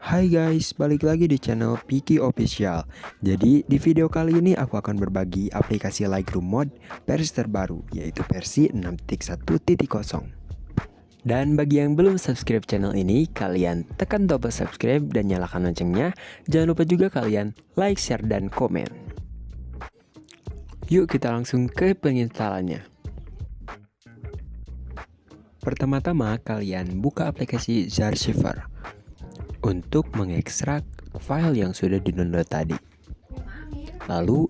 Hai guys, balik lagi di channel Piki Official. Jadi di video kali ini aku akan berbagi aplikasi Lightroom mod versi terbaru, yaitu versi 6.1.0. Dan bagi yang belum subscribe channel ini, kalian tekan tombol subscribe dan nyalakan loncengnya. Jangan lupa juga kalian like, share, dan komen. Yuk kita langsung ke penginstalannya. Pertama-tama kalian buka aplikasi Zarchiver untuk mengekstrak file yang sudah di-download tadi. Lalu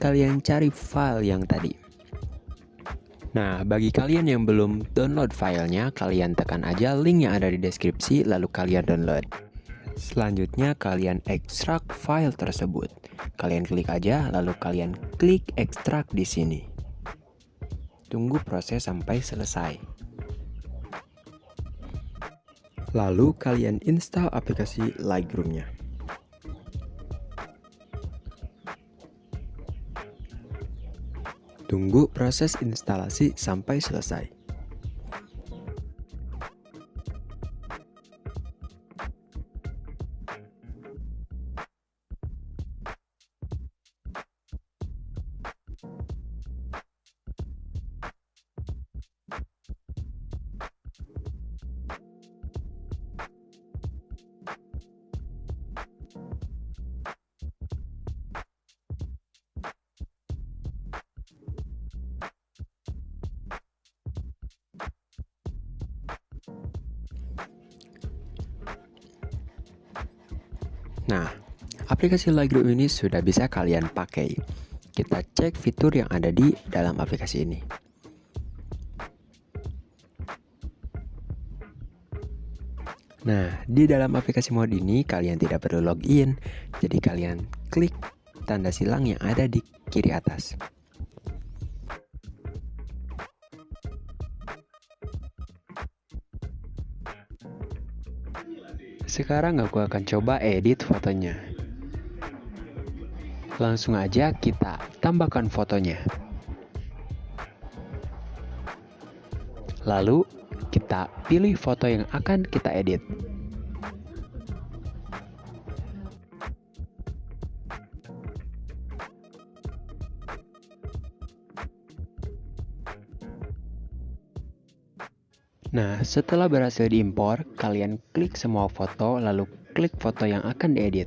kalian cari file yang tadi. Nah, bagi kalian yang belum download filenya, kalian tekan aja link yang ada di deskripsi lalu kalian download. Selanjutnya kalian ekstrak file tersebut. Kalian klik aja lalu kalian klik ekstrak di sini. Tunggu proses sampai selesai. Lalu kalian install aplikasi Lightroom-nya. Tunggu proses instalasi sampai selesai. Nah, aplikasi Lightroom ini sudah bisa kalian pakai. Kita cek fitur yang ada di dalam aplikasi ini. Nah, di dalam aplikasi mod ini kalian tidak perlu login, jadi kalian klik tanda silang yang ada di kiri atas. Sekarang aku akan coba edit fotonya. Langsung aja kita tambahkan fotonya. Lalu kita pilih foto yang akan kita edit. Nah, setelah berhasil diimpor, kalian klik semua foto lalu klik foto yang akan diedit.